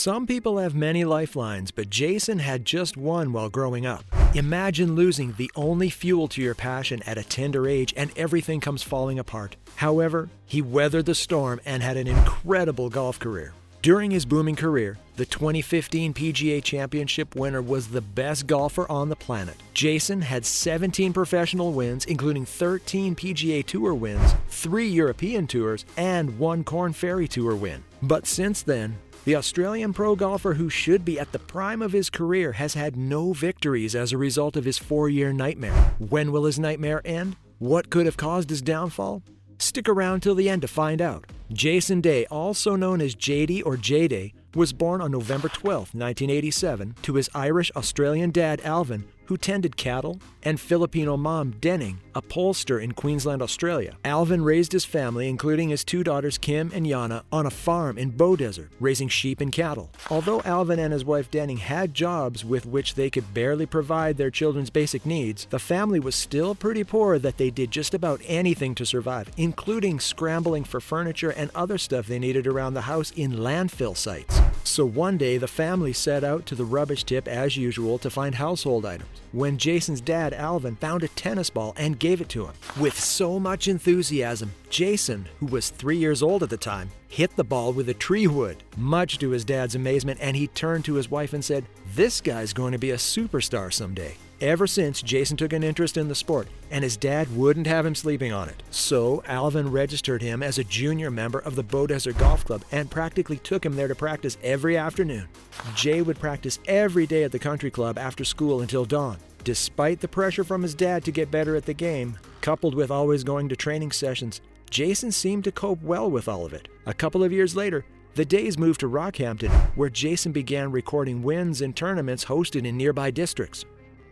Some people have many lifelines, but Jason had just one while growing up. Imagine losing the only fuel to your passion at a tender age and everything comes falling apart. However, he weathered the storm and had an incredible golf career. During his booming career, the 2015 PGA Championship winner was the best golfer on the planet. Jason had 17 professional wins, including 13 PGA Tour wins, 3 European Tours, and 1 Korn Ferry Tour win. But since then, the Australian pro golfer who should be at the prime of his career has had no victories as a result of his 4-year nightmare. When will his nightmare end? What could have caused his downfall? Stick around till the end to find out. Jason Day, also known as JD or J-Day, was born on November 12, 1987, to his Irish-Australian dad Alvin, who tended cattle, and Filipino mom Denning, a pollster in Queensland, Australia. Alvin raised his family, including his 2 daughters Kim and Yana, on a farm in Beaudesert, raising sheep and cattle. Although Alvin and his wife Denning had jobs with which they could barely provide their children's basic needs, the family was still pretty poor that they did just about anything to survive, including scrambling for furniture and other stuff they needed around the house in landfill sites. So one day, the family set out to the rubbish tip as usual to find household items, when Jason's dad, Alvin, found a tennis ball and gave it to him. With so much enthusiasm, Jason, who was 3 years old at the time, hit the ball with a tree wood, much to his dad's amazement, and he turned to his wife and said, "This guy's going to be a superstar someday." Ever since, Jason took an interest in the sport, and his dad wouldn't have him sleeping on it. So Alvin registered him as a junior member of the Beaudesert Golf Club and practically took him there to practice every afternoon. Jay would practice every day at the country club after school until dawn. Despite the pressure from his dad to get better at the game, coupled with always going to training sessions, Jason seemed to cope well with all of it. A couple of years later, the Days moved to Rockhampton, where Jason began recording wins in tournaments hosted in nearby districts.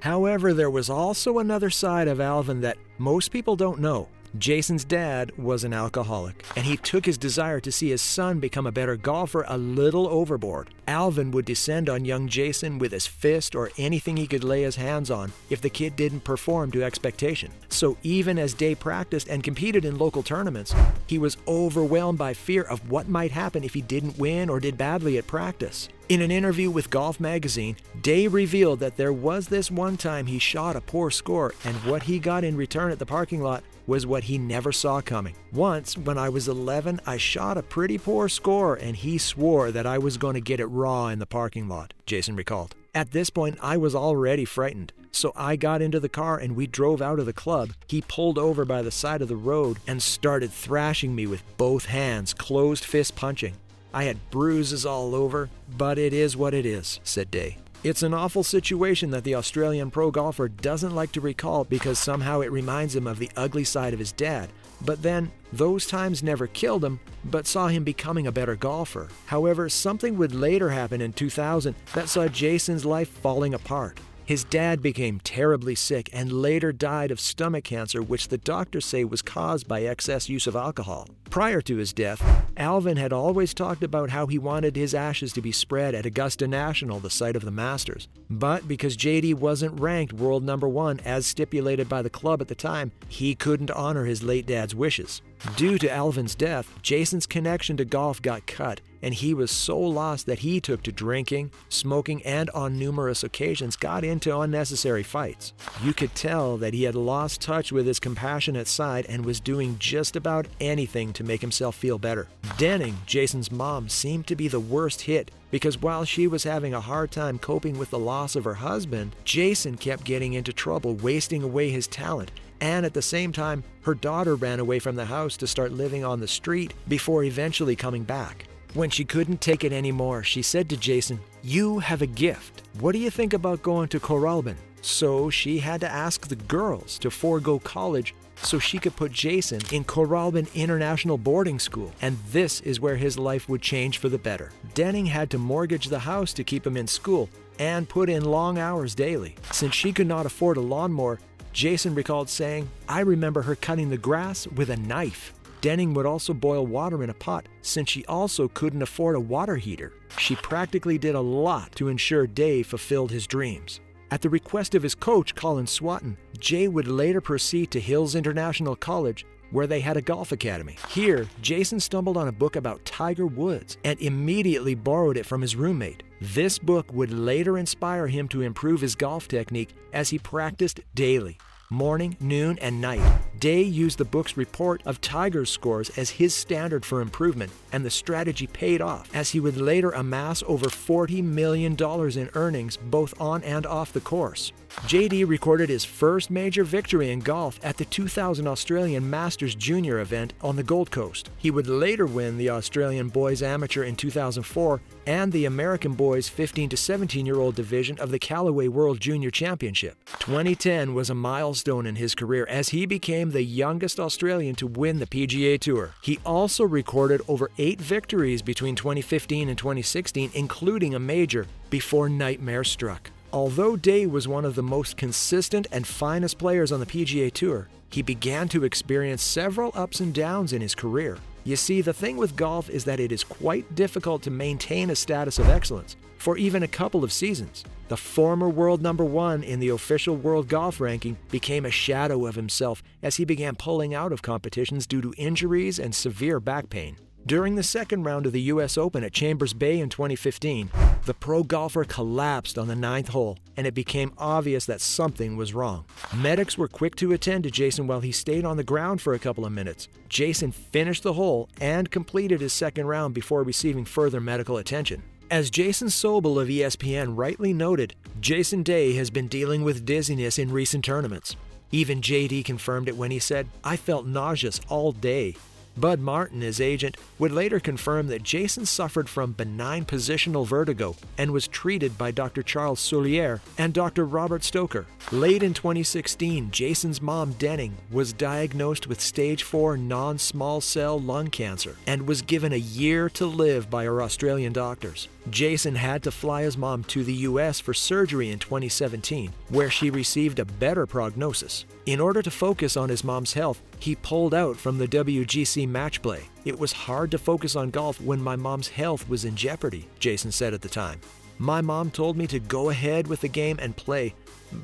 However, there was also another side of Alvin that most people don't know. Jason's dad was an alcoholic, and he took his desire to see his son become a better golfer a little overboard. Alvin would descend on young Jason with his fist or anything he could lay his hands on if the kid didn't perform to expectation. So even as Day practiced and competed in local tournaments, he was overwhelmed by fear of what might happen if he didn't win or did badly at practice. In an interview with Golf Magazine, Day revealed that there was this one time he shot a poor score, and what he got in return at the parking lot was what he never saw coming. "Once, when I was 11, I shot a pretty poor score, and he swore that I was going to get it raw in the parking lot," Jason recalled. "At this point, I was already frightened, so I got into the car and we drove out of the club. He pulled over by the side of the road and started thrashing me with both hands, closed fist punching. I had bruises all over, but it is what it is," said Day. It's an awful situation that the Australian pro golfer doesn't like to recall because somehow it reminds him of the ugly side of his dad. But then, those times never killed him, but saw him becoming a better golfer. However, something would later happen in 2000 that saw Jason's life falling apart. His dad became terribly sick and later died of stomach cancer, which the doctors say was caused by excess use of alcohol. Prior to his death, Alvin had always talked about how he wanted his ashes to be spread at Augusta National, the site of the Masters. But because JD wasn't ranked world number 1 as stipulated by the club at the time, he couldn't honor his late dad's wishes. Due to Alvin's death, Jason's connection to golf got cut, and he was so lost that he took to drinking, smoking, and on numerous occasions got into unnecessary fights. You could tell that he had lost touch with his compassionate side and was doing just about anything to make himself feel better. Denning, Jason's mom, seemed to be the worst hit because while she was having a hard time coping with the loss of her husband, Jason kept getting into trouble, wasting away his talent. And at the same time, her daughter ran away from the house to start living on the street before eventually coming back. When she couldn't take it anymore, she said to Jason, "You have a gift. What do you think about going to Coralban?" So she had to ask the girls to forego college so she could put Jason in Coralban International Boarding School, and this is where his life would change for the better. Denning had to mortgage the house to keep him in school and put in long hours daily. Since she could not afford a lawnmower, Jason recalled saying, "I remember her cutting the grass with a knife." Denning would also boil water in a pot since she also couldn't afford a water heater. She practically did a lot to ensure Dave fulfilled his dreams. At the request of his coach, Colin Swatton, Jay would later proceed to Hills International College, where they had a golf academy. Here, Jason stumbled on a book about Tiger Woods and immediately borrowed it from his roommate. This book would later inspire him to improve his golf technique as he practiced daily, morning, noon, and night. Day used the book's report of Tiger's scores as his standard for improvement, and the strategy paid off, as he would later amass over $40 million in earnings both on and off the course. JD recorded his first major victory in golf at the 2000 Australian Masters Junior event on the Gold Coast. He would later win the Australian Boys Amateur in 2004 and the American Boys 15 to 17-year-old division of the Callaway World Junior Championship. 2010 was a milestone in his career as he became the youngest Australian to win the PGA Tour. He also recorded over 8 victories between 2015 and 2016, including a major, before nightmare struck. Although Day was one of the most consistent and finest players on the PGA Tour, he began to experience several ups and downs in his career. You see, the thing with golf is that it is quite difficult to maintain a status of excellence for even a couple of seasons. The former world number 1 in the official world golf ranking became a shadow of himself as he began pulling out of competitions due to injuries and severe back pain. During the second round of the U.S. Open at Chambers Bay in 2015, the pro golfer collapsed on the 9th hole, and it became obvious that something was wrong. Medics were quick to attend to Jason while he stayed on the ground for a couple of minutes. Jason finished the hole and completed his second round before receiving further medical attention. As Jason Sobel of ESPN rightly noted, Jason Day has been dealing with dizziness in recent tournaments. Even JD confirmed it when he said, "I felt nauseous all day." Bud Martin, his agent, would later confirm that Jason suffered from benign positional vertigo and was treated by Dr. Charles Soulier and Dr. Robert Stoker. Late in 2016, Jason's mom, Denning, was diagnosed with stage 4 non-small cell lung cancer and was given a year to live by her Australian doctors. Jason had to fly his mom to the U.S. for surgery in 2017, where she received a better prognosis. In order to focus on his mom's health, he pulled out from the WGC match play. "It was hard to focus on golf when my mom's health was in jeopardy," Jason said at the time. "My mom told me to go ahead with the game and play,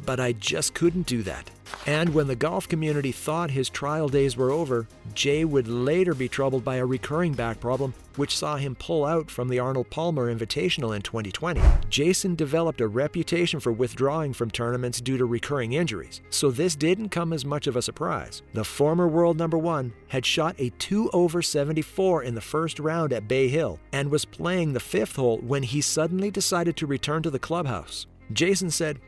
but I just couldn't do that." And when the golf community thought his trial days were over, Jay would later be troubled by a recurring back problem, which saw him pull out from the Arnold Palmer Invitational in 2020. Jason developed a reputation for withdrawing from tournaments due to recurring injuries, so this didn't come as much of a surprise. The former world number 1 had shot a 2 over 74 in the first round at Bay Hill and was playing the 5th hole when he suddenly decided to return to the clubhouse. Jason said,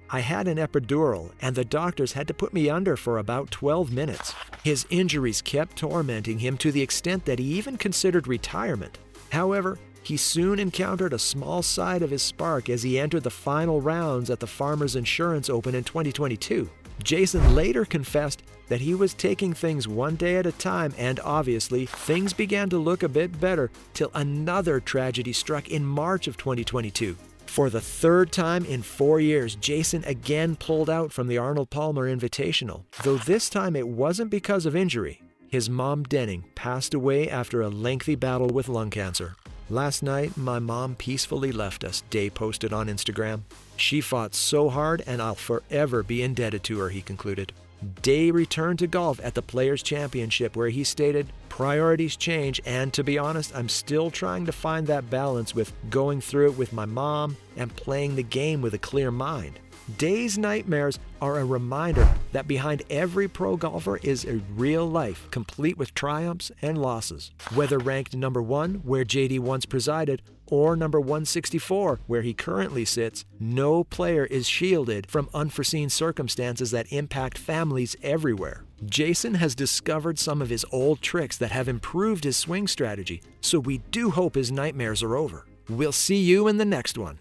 "I had an epidural, and the doctors had to put me under for about 12 minutes. His injuries kept tormenting him to the extent that he even considered retirement. However, he soon encountered a small side of his spark as he entered the final rounds at the Farmers Insurance Open in 2022. Jason later confessed that he was taking things one day at a time, and obviously, things began to look a bit better till another tragedy struck in March of 2022. For the 3rd time in 4 years, Jason again pulled out from the Arnold Palmer Invitational, though this time it wasn't because of injury. His mom, Denning, passed away after a lengthy battle with lung cancer. "Last night, my mom peacefully left us," Day posted on Instagram. "She fought so hard, and I'll forever be indebted to her," he concluded. Day returned to golf at the Players' Championship, where he stated, "Priorities change, and to be honest, I'm still trying to find that balance with going through it with my mom and playing the game with a clear mind." Day's nightmares are a reminder that behind every pro golfer is a real life, complete with triumphs and losses. Whether ranked number 1, where JD once presided, or number 164, where he currently sits, no player is shielded from unforeseen circumstances that impact families everywhere. Jason has discovered some of his old tricks that have improved his swing strategy, so we do hope his nightmares are over. We'll see you in the next one.